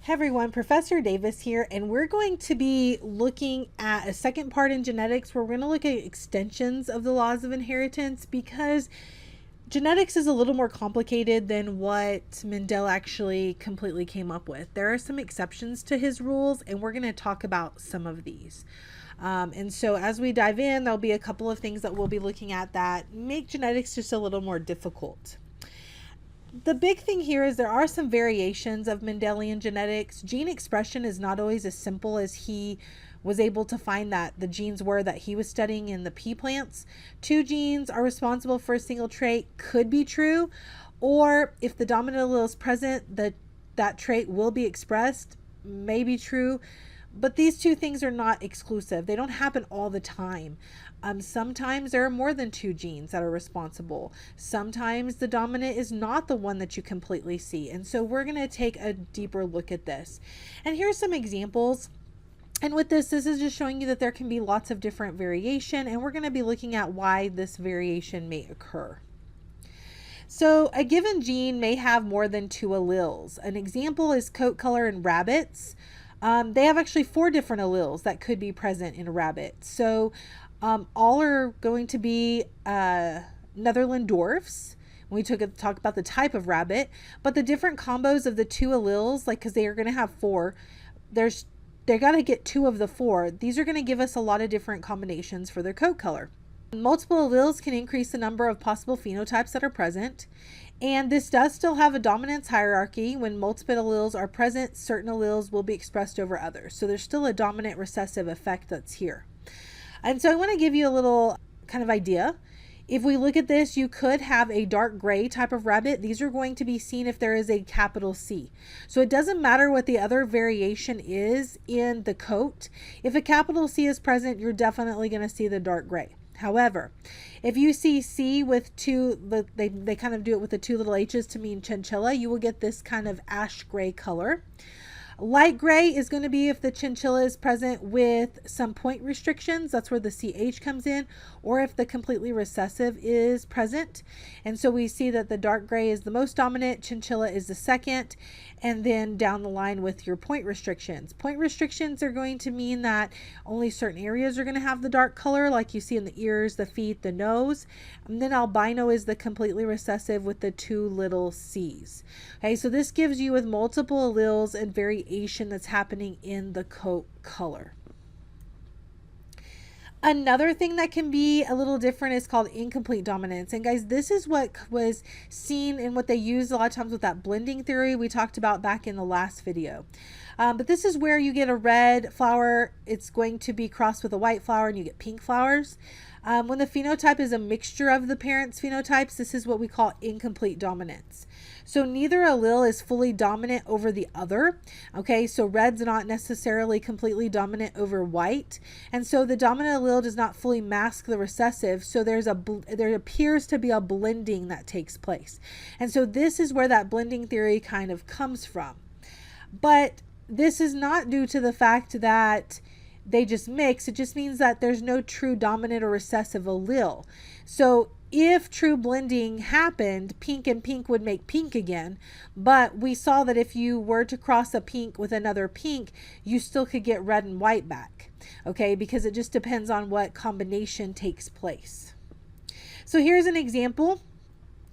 Hey everyone, Professor Davis here, and we're going to be looking at a second part in genetics where we're going to look at extensions of the laws of inheritance because genetics is a little more complicated than what Mendel actually completely came up with. There are some exceptions to his rules, and we're going to talk about some of these. And so as we dive in, there'll be a couple of things that we'll be looking at that make genetics just a little more difficult. The big thing here is there are some variations of Mendelian genetics. Gene expression is not always as simple as he was able to find that the genes were that he was studying in the pea plants. Two genes are responsible for a single trait could be true, or if the dominant allele is present, that trait will be expressed, may be true. But these two things are not exclusive. They don't happen all the time. Sometimes there are more than two genes that are responsible. Sometimes the dominant is not the one that you completely see. And so we're going to take a deeper look at this. And here's some examples. And with this is just showing you that there can be lots of different variation, and we're going to be looking at why this variation may occur. So a given gene may have more than two alleles. An example is coat color in rabbits. They have actually 4 different alleles that could be present in a rabbit. So all are going to be Netherland dwarfs when we talk about the type of rabbit, but the different combos of the 2 alleles, like because they are going to have 4, they're got to get 2 of the 4. These are going to give us a lot of different combinations for their coat color. Multiple alleles can increase the number of possible phenotypes that are present. And this does still have a dominance hierarchy. When multiple alleles are present, certain alleles will be expressed over others. So there's still a dominant recessive effect that's here. And so I want to give you a little kind of idea. If we look at this, you could have a dark gray type of rabbit. These are going to be seen if there is a capital C. So it doesn't matter what the other variation is in the coat. If a capital C is present, you're definitely going to see the dark gray. However, if you see C with 2, they kind of do it with the 2 little h's to mean chinchilla, you will get this kind of ash gray color. Light gray is going to be if the chinchilla is present with some point restrictions. That's where the CH comes in, or if the completely recessive is present. And so we see that the dark gray is the most dominant, chinchilla is the second, and then down the line with your point restrictions. Point restrictions are going to mean that only certain areas are going to have the dark color, like you see in the ears, the feet, the nose. And then albino is the completely recessive with the 2 little c's. Okay, so this gives you with multiple alleles and variation that's happening in the coat color. Another thing that can be a little different is called incomplete dominance. And guys, this is what was seen in what they use a lot of times with that blending theory we talked about back in the last video. But this is where you get a red flower, it's going to be crossed with a white flower, and you get pink flowers. When the phenotype is a mixture of the parents' phenotypes, this is what we call incomplete dominance. So neither allele is fully dominant over the other. Okay, so red's not necessarily completely dominant over white. And so the dominant allele does not fully mask the recessive. So there appears to be a blending that takes place. And so this is where that blending theory kind of comes from. But this is not due to the fact that they just mix. It just means that there's no true dominant or recessive allele. So if true blending happened, pink and pink would make pink again. But we saw that if you were to cross a pink with another pink, you still could get red and white back. Okay, because it just depends on what combination takes place. So here's an example.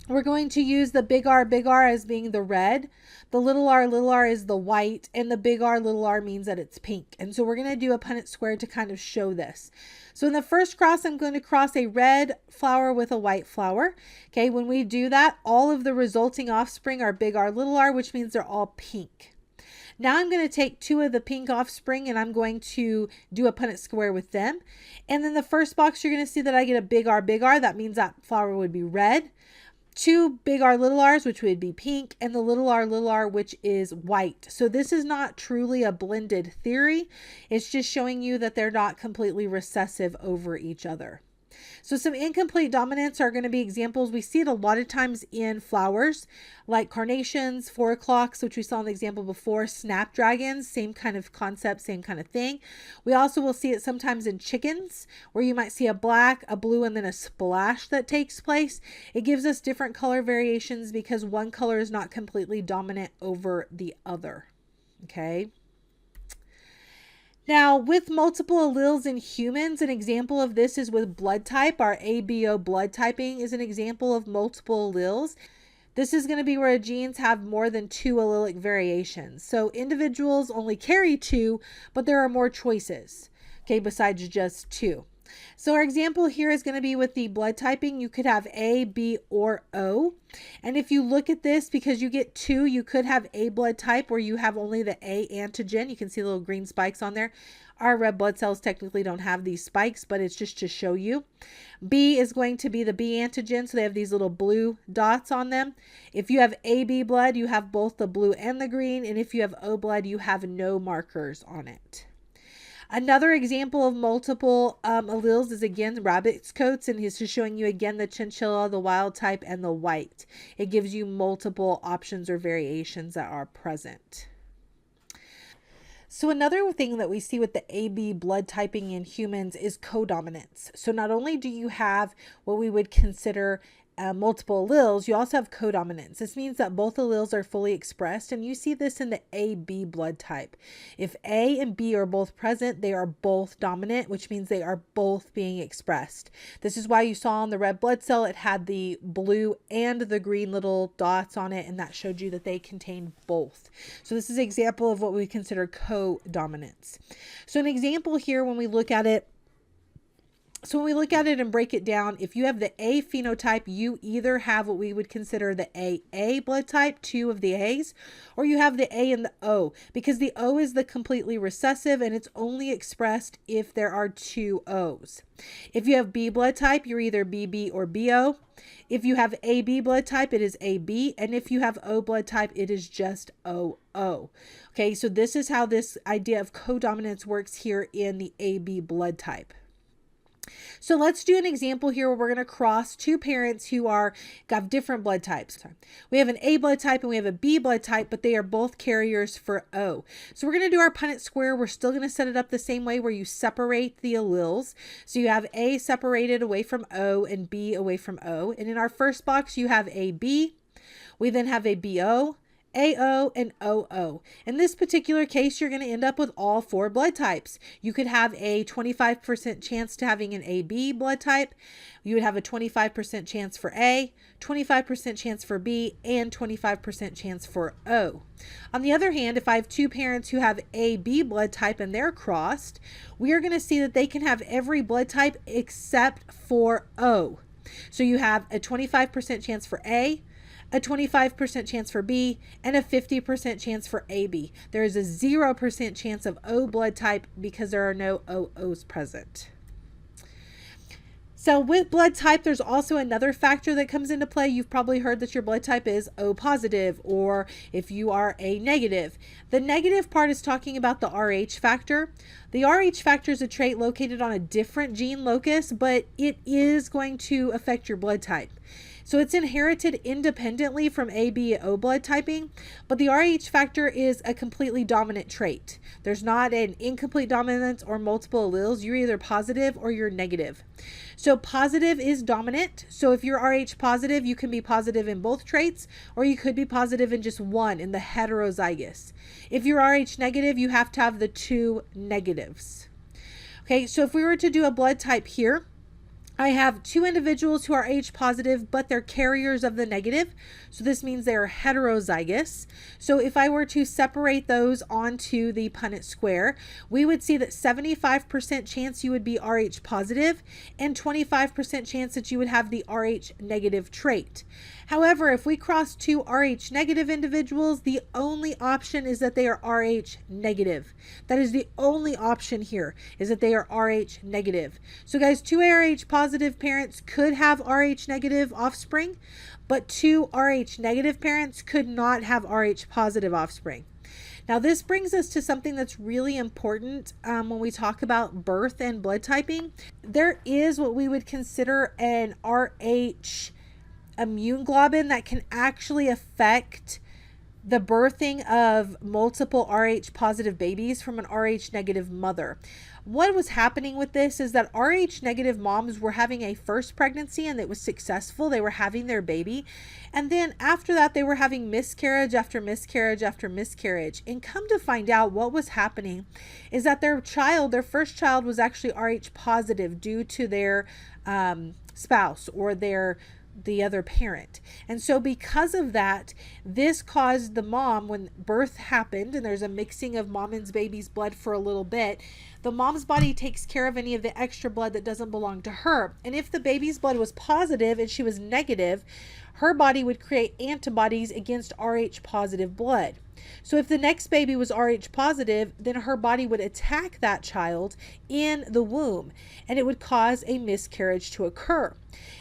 We're going to use the big R as being the red. The little r is the white, and the big R little r means that it's pink. And so we're going to do a Punnett square to kind of show this. So in the first cross, I'm going to cross a red flower with a white flower. Okay, when we do that, all of the resulting offspring are big R little r, which means they're all pink. Now I'm going to take 2 of the pink offspring and I'm going to do a Punnett square with them. And then the first box, you're going to see that I get a big R. That means that flower would be red. 2 big R little r's, which would be pink, and the little r, which is white. So this is not truly a blended theory. It's just showing you that they're not completely recessive over each other. So some incomplete dominants are going to be examples. We see it a lot of times in flowers like carnations, 4 o'clocks, which we saw in the example before, snapdragons, same kind of concept, same kind of thing. We also will see it sometimes in chickens where you might see a black, a blue, and then a splash that takes place. It gives us different color variations because one color is not completely dominant over the other. Okay. Now, with multiple alleles in humans, an example of this is with blood type. Our ABO blood typing is an example of multiple alleles. This is going to be where genes have more than 2 allelic variations. So individuals only carry 2, but there are more choices, okay, besides just 2. So our example here is going to be with the blood typing. You could have A, B, or O. And if you look at this, because you get 2, you could have A blood type where you have only the A antigen. You can see little green spikes on there. Our red blood cells technically don't have these spikes, but it's just to show you. B is going to be the B antigen, so they have these little blue dots on them. If you have AB blood, you have both the blue and the green, and if you have O blood, you have no markers on it. Another example of multiple alleles is again rabbit's coats, and he's just showing you again the chinchilla, the wild type, and the white. It gives you multiple options or variations that are present. So another thing that we see with the AB blood typing in humans is codominance. So not only do you have what we would consider multiple alleles, you also have codominance. This means that both alleles are fully expressed, and you see this in the AB blood type. If A and B are both present, they are both dominant, which means they are both being expressed. This is why you saw on the red blood cell, it had the blue and the green little dots on it, and that showed you that they contain both. So this is an example of what we consider codominance. So an example here when we look at it, and break it down, if you have the A phenotype, you either have what we would consider the AA blood type, 2 of the A's, or you have the A and the O, because the O is the completely recessive and it's only expressed if there are 2 O's. If you have B blood type, you're either BB or BO. If you have AB blood type, it is AB, and if you have O blood type, it is just OO. Okay, so this is how this idea of codominance works here in the AB blood type. So let's do an example here where we're going to cross 2 parents who have different blood types. We have an A blood type and we have a B blood type, but they are both carriers for O. So we're going to do our Punnett square. We're still going to set it up the same way where you separate the alleles. So you have A separated away from O and B away from O. And in our first box, you have AB. We then have a BO, AO, and OO. In this particular case, you're going to end up with all 4 blood types. You could have a 25% chance to having an AB blood type. You would have a 25% chance for A, 25% chance for B, and 25% chance for O. On the other hand, if I have 2 parents who have AB blood type and they're crossed, we are going to see that they can have every blood type except for O. So you have a 25% chance for A, a 25% chance for B, and a 50% chance for AB. There is a 0% chance of O blood type because there are no OOs present. So with blood type, there's also another factor that comes into play. You've probably heard that your blood type is O positive, or if you are A negative. The negative part is talking about the Rh factor. The Rh factor is a trait located on a different gene locus, but it is going to affect your blood type. So it's inherited independently from ABO blood typing, but the Rh factor is a completely dominant trait. There's not an incomplete dominance or multiple alleles. You're either positive or you're negative. So positive is dominant. So if you're Rh positive, you can be positive in both traits, or you could be positive in just one, in the heterozygous. If you're Rh negative, you have to have the 2 negatives. Okay, so if we were to do a blood type here, I have 2 individuals who are Rh positive, but they're carriers of the negative. So this means they are heterozygous. So if I were to separate those onto the Punnett square, we would see that 75% chance you would be Rh positive and 25% chance that you would have the Rh negative trait. However, if we cross 2 Rh negative individuals, the only option is that they are Rh negative. That is the only option here, is that they are Rh negative. So guys, 2 Rh positive parents could have Rh negative offspring, but 2 Rh negative parents could not have Rh positive offspring. Now this brings us to something that's really important when we talk about birth and blood typing. There is what we would consider an Rh immune globin that can actually affect the birthing of multiple Rh positive babies from an Rh negative mother. What was happening with this is that Rh negative moms were having a first pregnancy and it was successful. They were having their baby. And then after that, they were having miscarriage after miscarriage after miscarriage. And come to find out, what was happening is that their first child was actually Rh positive due to their spouse or the other parent. And so because of that, this caused the mom, when birth happened and there's a mixing of mom and baby's blood for a little bit, the mom's body takes care of any of the extra blood that doesn't belong to her. And if the baby's blood was positive and she was negative, her body would create antibodies against Rh positive blood. So if the next baby was Rh positive, then her body would attack that child in the womb and it would cause a miscarriage to occur.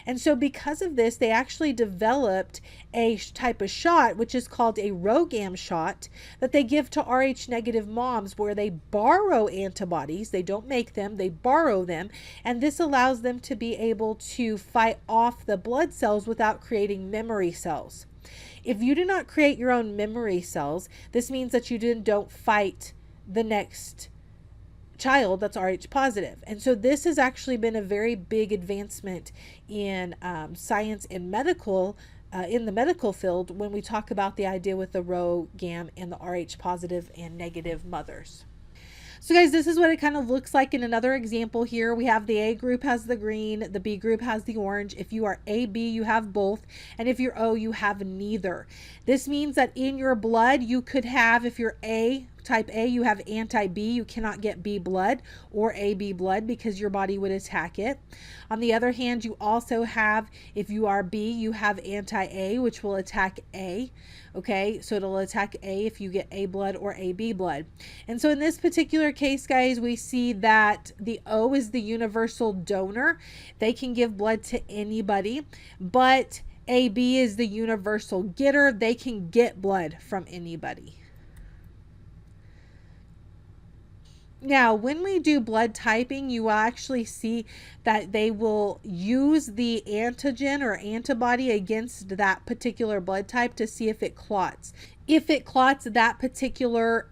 And so because of this, they actually developed a type of shot, which is called a RhoGAM shot, that they give to Rh negative moms, where they borrow antibodies. They don't make them, they borrow them. And this allows them to be able to fight off the blood cells without creating memory cells. If you do not create your own memory cells, this means that you don't fight the next child that's Rh positive. And so this has actually been a very big advancement in science and medical, in the medical field, when we talk about the idea with the RhoGAM and the Rh positive and negative mothers. So guys, this is what it kind of looks like in another example here. We have the A group has the green, the B group has the orange. If you are AB, you have both. And if you're O, you have neither. This means that in your blood, you could have, if you're type A, you have anti-B. You cannot get B blood or AB blood because your body would attack it. On the other hand, you also have, if you are B, you have anti-A, which will attack A. Okay, so it'll attack A if you get A blood or AB blood. And so in this particular case, guys, we see that the O is the universal donor. They can give blood to anybody, but AB is the universal getter. They can get blood from anybody. Now, when we do blood typing, you will actually see that they will use the antigen or antibody against that particular blood type to see if it clots. If it clots, that particular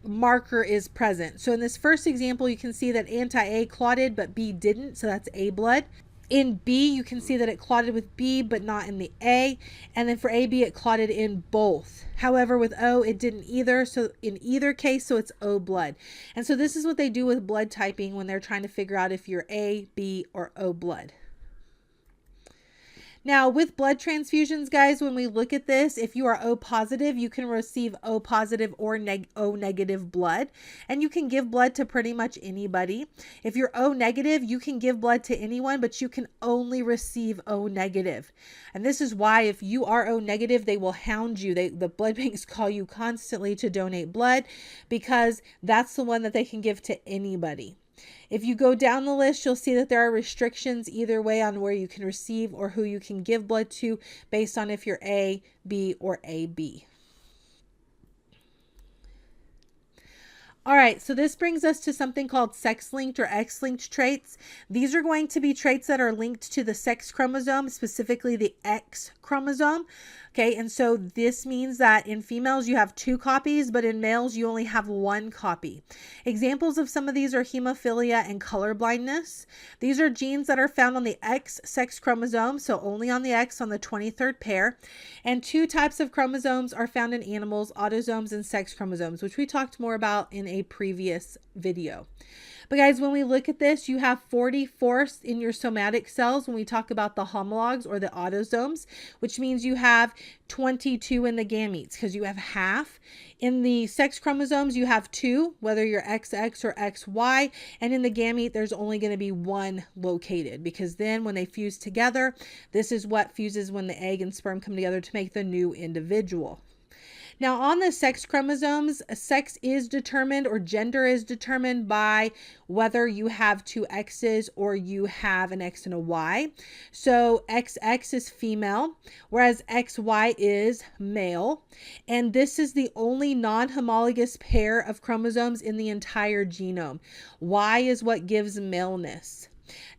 marker is present. So in this first example, you can see that anti-A clotted, but B didn't, so that's A blood. In B, you can see that it clotted with B, but not in the A. And then for AB, it clotted in both. However, with O, it didn't either. So in either case, so it's O blood. And so this is what they do with blood typing when they're trying to figure out if you're A, B, or O blood. Now, with blood transfusions, guys, when we look at this, if you are O positive, you can receive O positive or O negative blood, and you can give blood to pretty much anybody. If you're O negative, you can give blood to anyone, but you can only receive O negative. And this is why if you are O negative, they will hound you. The blood banks call you constantly to donate blood because that's the one that they can give to anybody. If you go down the list, you'll see that there are restrictions either way on where you can receive or who you can give blood to based on if you're A, B, or AB. All right, so this brings us to something called sex-linked or X-linked traits. These are going to be traits that are linked to the sex chromosome, specifically the X chromosome. Okay, and so this means that in females you have 2 copies, but in males you only have 1 copy. Examples of some of these are hemophilia and colorblindness. These are genes that are found on the X sex chromosome, so only on the X on the 23rd pair. And 2 types of chromosomes are found in animals, autosomes and sex chromosomes, which we talked more about in a previous video. But guys, when we look at this, you have 44ths in your somatic cells when we talk about the homologs or the autosomes, which means you have 22 in the gametes because you have half. In the sex chromosomes, you have 2, whether you're XX or XY, and in the gamete, there's only going to be 1 located because then when they fuse together, this is what fuses when the egg and sperm come together to make the new individual. Now, on the sex chromosomes, sex is determined or gender is determined by whether you have 2 X's or you have an X and a Y. So XX is female, whereas XY is male. And this is the only non-homologous pair of chromosomes in the entire genome. Y is what gives maleness.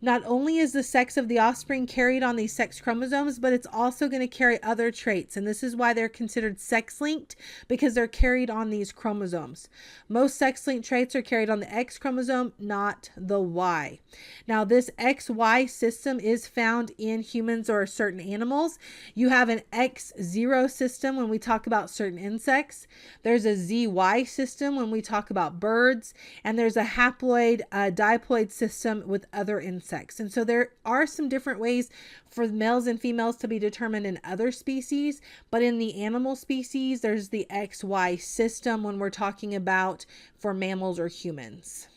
Not only is the sex of the offspring carried on these sex chromosomes, but it's also going to carry other traits. And this is why they're considered sex-linked, because they're carried on these chromosomes. Most sex-linked traits are carried on the X chromosome, not the Y. Now, this XY system is found in humans or certain animals. You have an X0 system when we talk about certain insects. There's a ZY system when we talk about birds. And there's a haploid, diploid system with other insects. And so there are some different ways for males and females to be determined in other species, but in the animal species, there's the XY system when we're talking about for mammals or humans.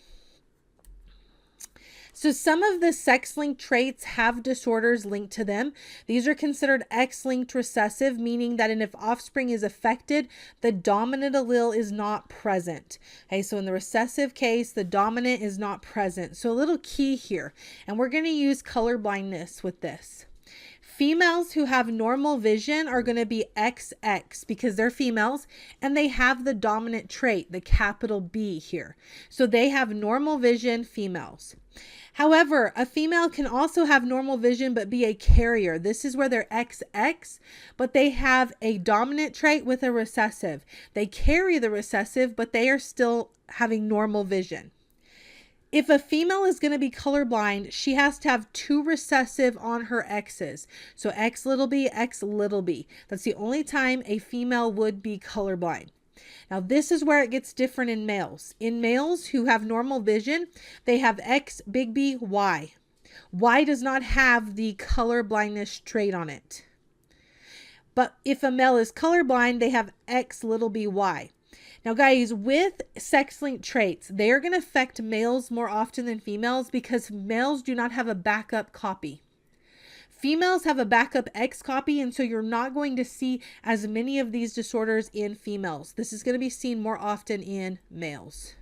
So some of the sex-linked traits have disorders linked to them. These are considered X-linked recessive, meaning that if offspring is affected, the dominant allele is not present. Okay, so in the recessive case, the dominant is not present. So a little key here, and we're going to use color blindness with this. Females who have normal vision are going to be XX because they're females and they have the dominant trait, the capital B here. So they have normal vision, females. However, a female can also have normal vision but be a carrier. This is where they're XX, but they have a dominant trait with a recessive. They carry the recessive, but they are still having normal vision. If a female is going to be colorblind, she has to have 2 recessive on her X's. So X little b, X little b. That's the only time a female would be colorblind. Now, this is where it gets different in males. In males who have normal vision, they have X big B, Y. Y does not have the color blindness trait on it. But if a male is colorblind, they have X little b, Y. Now, guys, with sex-linked traits, they are going to affect males more often than females because males do not have a backup copy. Females have a backup X copy, and so you're not going to see as many of these disorders in females. This is going to be seen more often in males.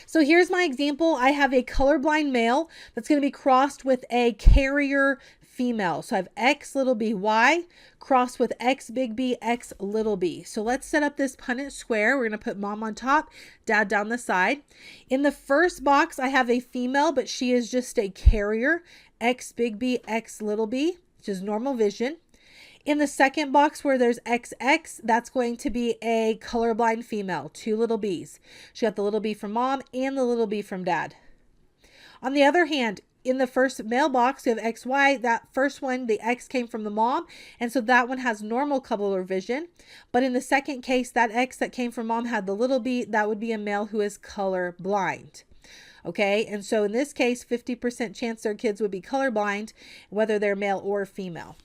So here's my example. I have a colorblind male that's going to be crossed with a carrier female. So I have X little b, Y crossed with X big B, X little b. So let's set up this Punnett square. We're going to put mom on top, dad down the side. In the first box, I have a female, but she is just a carrier. X big B, X little b, which is normal vision. In the second box where there's XX, that's going to be a colorblind female, 2 little b's. She got the little b from mom and the little b from dad. On the other hand, in the first male box, we have XY. That first one, the X came from the mom, and so that one has normal color vision. But in the second case, that X that came from mom had the little b. That would be a male who is color blind. Okay, and so in this case, 50% chance their kids would be colorblind, whether they're male or female.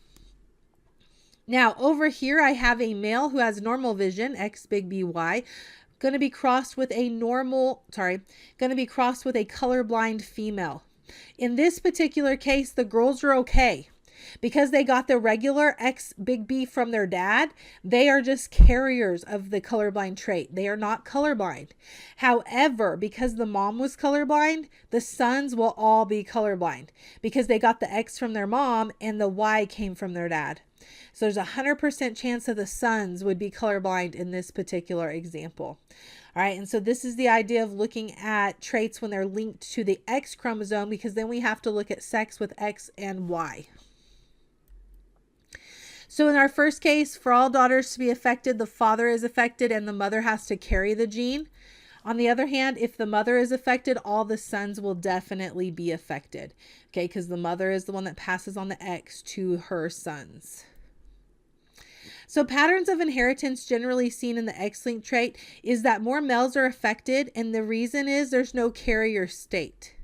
Now, over here, I have a male who has normal vision, X big B, Y, going to be crossed with a colorblind female. In this particular case, the girls are okay. Because they got the regular X big B from their dad, they are just carriers of the colorblind trait. They are not colorblind. However, because the mom was colorblind, the sons will all be colorblind because they got the X from their mom and the Y came from their dad. So there's a 100% chance that the sons would be colorblind in this particular example. All right, and so this is the idea of looking at traits when they're linked to the X chromosome, because then we have to look at sex with X and Y. So in our first case, for all daughters to be affected, the father is affected and the mother has to carry the gene. On the other hand, if the mother is affected, all the sons will definitely be affected. Okay, because the mother is the one that passes on the X to her sons. So patterns of inheritance generally seen in the X-linked trait is that more males are affected, and the reason is there's no carrier state.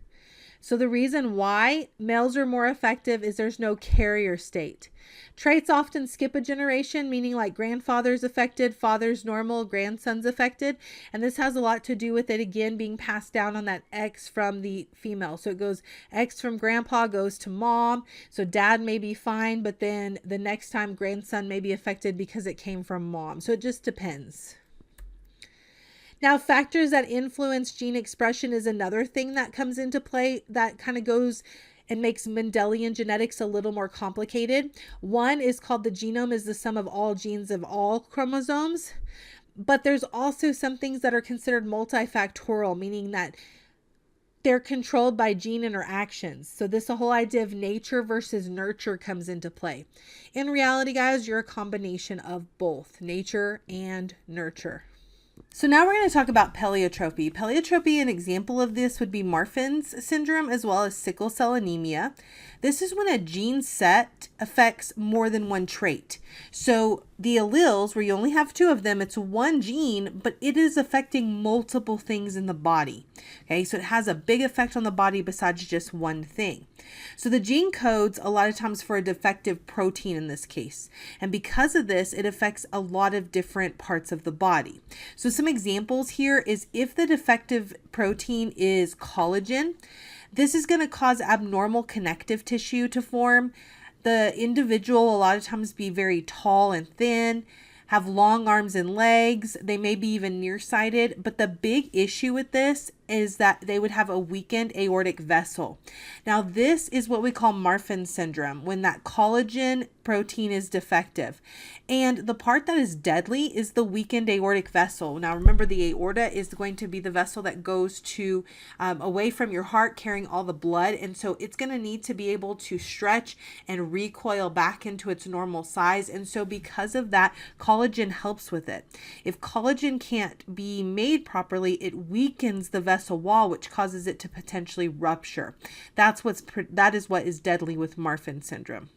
So the reason why males are more effective is there's no carrier state. Traits often skip a generation, meaning like grandfather's affected, father's normal, grandson's affected. And this has a lot to do with it, again, being passed down on that X from the female. So it goes X from grandpa goes to mom. So dad may be fine, but then the next time grandson may be affected because it came from mom. So it just depends. Now, factors that influence gene expression is another thing that comes into play that kind of goes and makes Mendelian genetics a little more complicated. One is called the genome is the sum of all genes of all chromosomes. But there's also some things that are considered multifactorial, meaning that they're controlled by gene interactions. So this whole idea of nature versus nurture comes into play. In reality, guys, you're a combination of both nature and nurture. So now we're going to talk about pleiotropy. Pleiotropy, an example of this would be Marfan's syndrome as well as sickle cell anemia. This is when a gene set affects more than one trait. So the alleles, where you only have two of them, it's one gene, but it is affecting multiple things in the body. Okay, so it has a big effect on the body besides just one thing. So the gene codes a lot of times for a defective protein in this case. And because of this, it affects a lot of different parts of the body. So some examples here is if the defective protein is collagen, this is going to cause abnormal connective tissue to form. The individual a lot of times be very tall and thin, have long arms and legs. They may be even nearsighted, but the big issue with this is that they would have a weakened aortic vessel. Now, this is what we call Marfan syndrome, when that collagen protein is defective. And the part that is deadly is the weakened aortic vessel. Now, remember, the aorta is going to be the vessel that goes to away from your heart, carrying all the blood. And so it's going to need to be able to stretch and recoil back into its normal size. And so because of that, collagen helps with it. If collagen can't be made properly, it weakens the vessel wall, which causes it to potentially rupture. That is what is deadly with Marfan syndrome.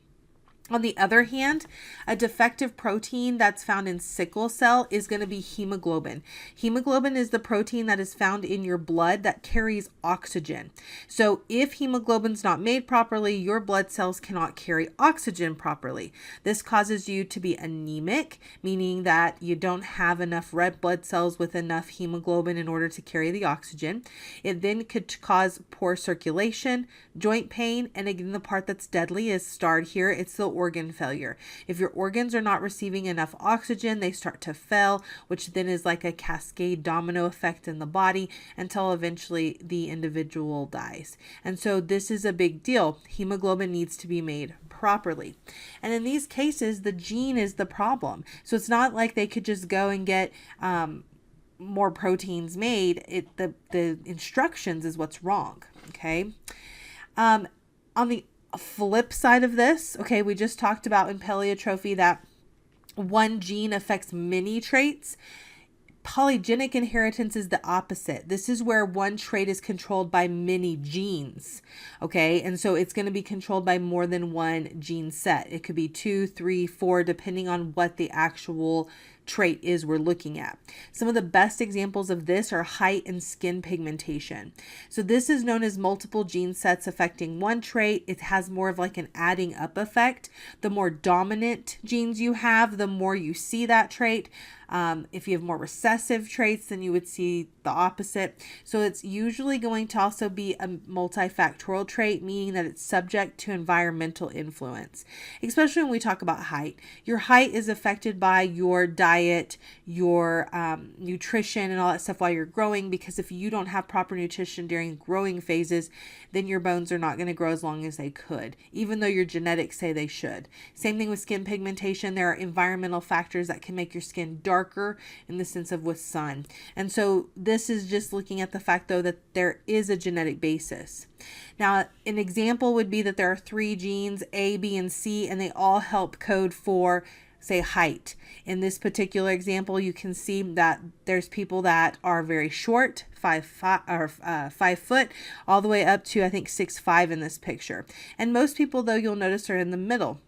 On the other hand, a defective protein that's found in sickle cell is going to be hemoglobin. Hemoglobin is the protein that is found in your blood that carries oxygen. So if hemoglobin's not made properly, your blood cells cannot carry oxygen properly. This causes you to be anemic, meaning that you don't have enough red blood cells with enough hemoglobin in order to carry the oxygen. It then could cause poor circulation, joint pain, and again, the part that's deadly is starred here. It's the organ failure. If your organs are not receiving enough oxygen, they start to fail, which then is like a cascade domino effect in the body until eventually the individual dies. And so this is a big deal. Hemoglobin needs to be made properly. And in these cases, the gene is the problem. So it's not like they could just go and get more proteins made. The instructions is what's wrong. Okay. On the flip side of this, okay, we just talked about in pleiotropy that one gene affects many traits. Polygenic inheritance is the opposite. This is where one trait is controlled by many genes, okay? And so it's going to be controlled by more than one gene set. It could be 2, 3, 4, depending on what the actual trait is we're looking at. Some of the best examples of this are height and skin pigmentation. So this is known as multiple gene sets affecting one trait. It has more of like an adding up effect. The more dominant genes you have, the more you see that trait. If you have more recessive traits, then you would see the opposite. So it's usually going to also be a multifactorial trait, meaning that it's subject to environmental influence, especially when we talk about height. Your height is affected by your diet, your nutrition, and all that stuff while you're growing, because if you don't have proper nutrition during growing phases, then your bones are not going to grow as long as they could, even though your genetics say they should. Same thing with skin pigmentation. There are environmental factors that can make your skin darker in the sense of with sun. And so this is just looking at the fact, though, that there is a genetic basis. Now, an example would be that there are 3 genes, A, B, and C, and they all help code for, say, height. In this particular example, you can see that there's people that are very short, 5 foot, all the way up to, I think, 6'5" in this picture. And most people, though, you'll notice are in the middle.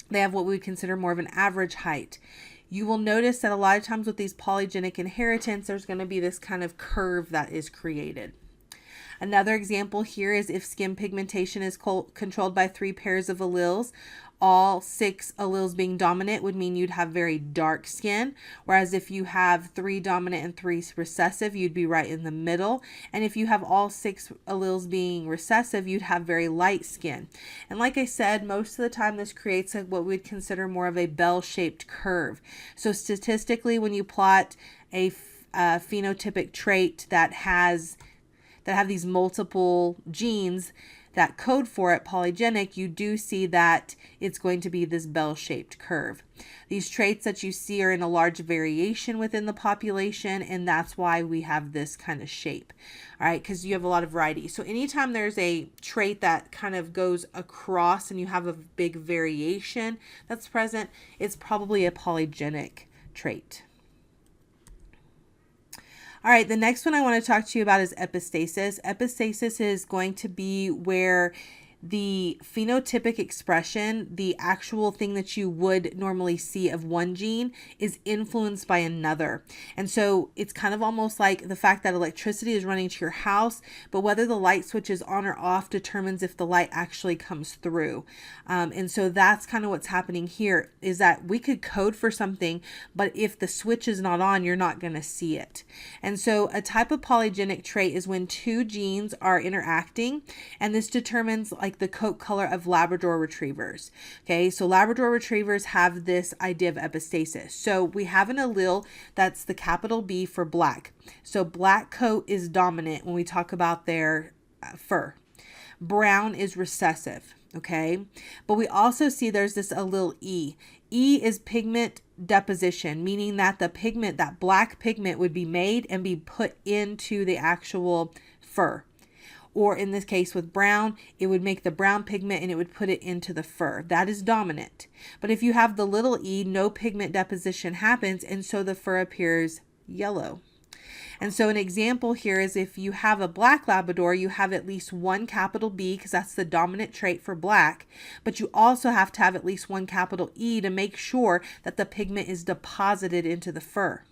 They have what we would consider more of an average height. You will notice that a lot of times with these polygenic inheritance, there's going to be this kind of curve that is created. Another example here is if skin pigmentation is controlled by 3 pairs of alleles, all 6 alleles being dominant would mean you'd have very dark skin. Whereas if you have 3 dominant and 3 recessive, you'd be right in the middle. And if you have all 6 alleles being recessive, you'd have very light skin. And like I said, most of the time this creates what we'd consider more of a bell-shaped curve. So statistically, when you plot a phenotypic trait that have these multiple genes, that code for it, polygenic, you do see that it's going to be this bell-shaped curve. These traits that you see are in a large variation within the population, and that's why we have this kind of shape, all right, because you have a lot of variety. So anytime there's a trait that kind of goes across and you have a big variation that's present, it's probably a polygenic trait. All right, the next one I want to talk to you about is epistasis. Epistasis is going to be where the phenotypic expression, the actual thing that you would normally see of one gene, is influenced by another. And so it's kind of almost like the fact that electricity is running to your house, but whether the light switch is on or off determines if the light actually comes through. And so that's kind of what's happening here, is that we could code for something, but if the switch is not on, you're not going to see it. And so a type of polygenic trait is when two genes are interacting, and this determines like the coat color of Labrador retrievers. Okay, so Labrador retrievers have this idea of epistasis. So we have an allele that's the capital B for black. So black coat is dominant when we talk about their fur. Brown is recessive. Okay, but we also see there's this allele E. E is pigment deposition, meaning that the pigment, that black pigment, would be made and be put into the actual fur. Or in this case with brown, it would make the brown pigment and it would put it into the fur. That is dominant. But if you have the little e, no pigment deposition happens, and so the fur appears yellow. And so an example here is if you have a black Labrador, you have at least one capital B because that's the dominant trait for black, but you also have to have at least one capital E to make sure that the pigment is deposited into the fur.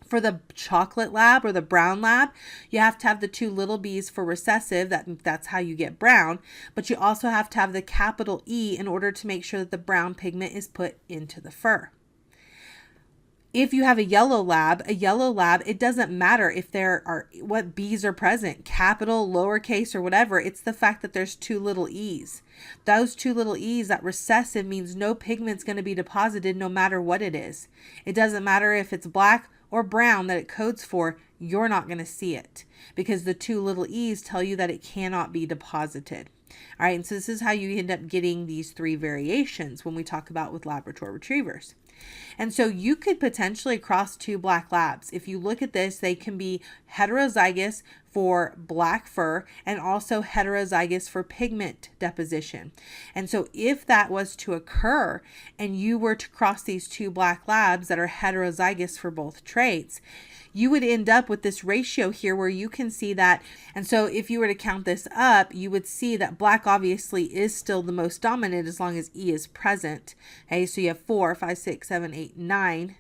For the chocolate lab or the brown lab, you have to have the two little b's for recessive. That's how you get brown. But you also have to have the capital E in order to make sure that the brown pigment is put into the fur. If you have a yellow lab, it doesn't matter if there are what B's are present, capital, lowercase, or whatever. It's the fact that there's two little E's. Those two little E's, that recessive, means no pigment's going to be deposited no matter what it is. It doesn't matter if it's black or brown that it codes for, you're not going to see it because the two little E's tell you that it cannot be deposited. All right, and so this is how you end up getting these three variations when we talk about with Labrador retrievers. And so you could potentially cross two black labs. If you look at this, they can be heterozygous for black fur and also heterozygous for pigment deposition. And so if that was to occur and you were to cross these two black labs that are heterozygous for both traits, you would end up with this ratio here where you can see that. And so if you were to count this up, you would see that black obviously is still the most dominant as long as E is present. Okay, so you have 4, 5, 6, 7, 8, 9.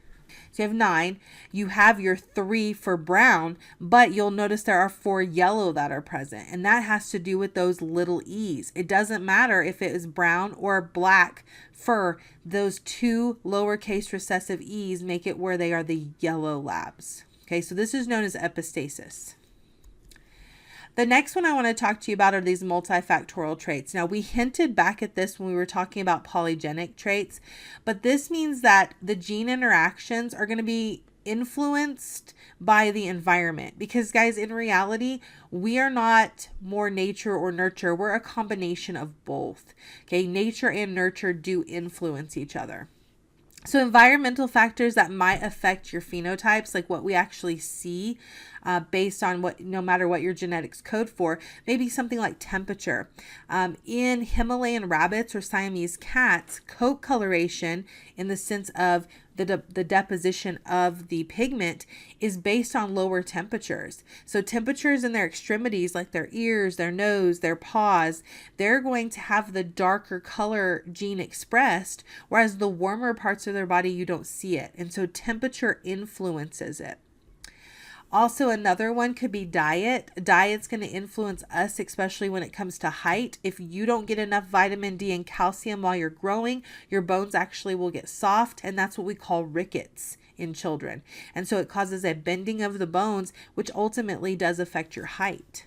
So you have 9. You have your 3 for brown, but you'll notice there are 4 yellow that are present. And that has to do with those little E's. It doesn't matter if it is brown or black fur. Those two lowercase recessive E's make it where they are the yellow labs. Okay, so this is known as epistasis. The next one I want to talk to you about are these multifactorial traits. Now, we hinted back at this when we were talking about polygenic traits, but this means that the gene interactions are going to be influenced by the environment. Because, guys, in reality, we are not more nature or nurture. We're a combination of both. Okay, nature and nurture do influence each other. So environmental factors that might affect your phenotypes, like what we actually see based on what, no matter what your genetics code for, maybe something like temperature. In Himalayan rabbits or Siamese cats, coat coloration in the sense of the deposition of the pigment is based on lower temperatures. So temperatures in their extremities, like their ears, their nose, their paws, they're going to have the darker color gene expressed, whereas the warmer parts of their body, you don't see it. And so temperature influences it. Also, another one could be diet. Diet's going to influence us, especially when it comes to height. If you don't get enough vitamin D and calcium while you're growing, your bones actually will get soft, and that's what we call rickets in children. And so it causes a bending of the bones, which ultimately does affect your height.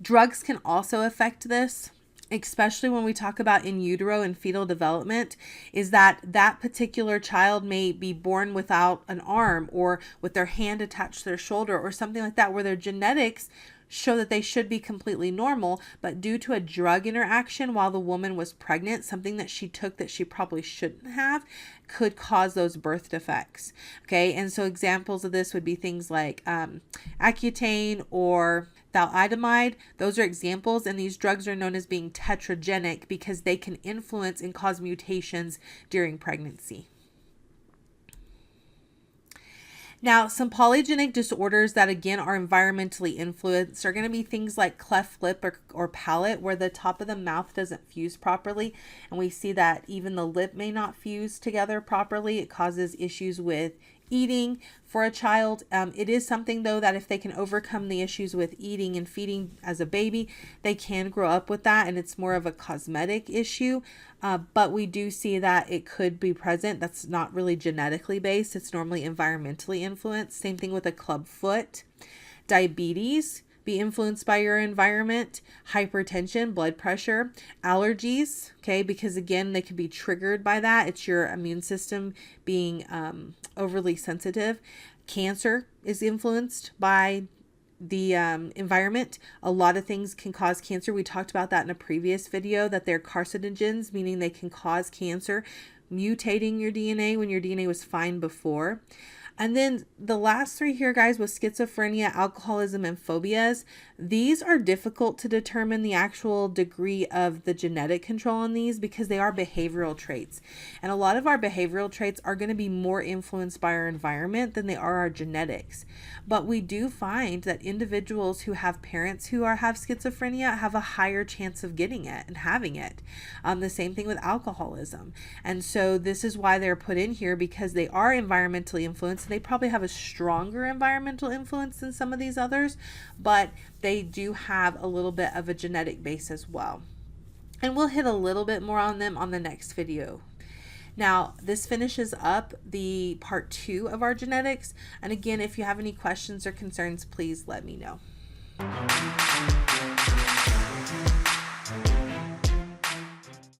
Drugs can also affect this, especially when we talk about in utero and fetal development, is that particular child may be born without an arm or with their hand attached to their shoulder or something like that, where their genetics show that they should be completely normal, but due to a drug interaction while the woman was pregnant, something that she took that she probably shouldn't have, could cause those birth defects. Okay, and so examples of this would be things like Accutane or thalidomide. Those are examples, and these drugs are known as being tetragenic because they can influence and cause mutations during pregnancy. Now, some polygenic disorders that again are environmentally influenced are going to be things like cleft lip or palate, where the top of the mouth doesn't fuse properly. And we see that even the lip may not fuse together properly. It causes issues with eating for a child. It is something though that if they can overcome the issues with eating and feeding as a baby, they can grow up with that, and it's more of a cosmetic issue. But we do see that it could be present. That's not really genetically based. It's normally environmentally influenced. Same thing with a club foot. Diabetes, be influenced by your environment. Hypertension, blood pressure. Allergies, okay, because again, they can be triggered by that. It's your immune system being overly sensitive. Cancer is influenced by the environment. A lot of things can cause cancer. We talked about that in a previous video, that they're carcinogens, meaning they can cause cancer, mutating your DNA when your DNA was fine before. And then the last three here, guys, was schizophrenia, alcoholism, and phobias. These are difficult to determine the actual degree of the genetic control on these because they are behavioral traits. And a lot of our behavioral traits are going to be more influenced by our environment than they are our genetics. But we do find that individuals who have parents who have schizophrenia have a higher chance of getting it and having it. The same thing with alcoholism. And so this is why they're put in here, because they are environmentally influenced. They probably have a stronger environmental influence than some of these others, but they do have a little bit of a genetic base as well. And we'll hit a little bit more on them on the next video. Now, this finishes up the part 2 of our genetics. And again, if you have any questions or concerns, please let me know.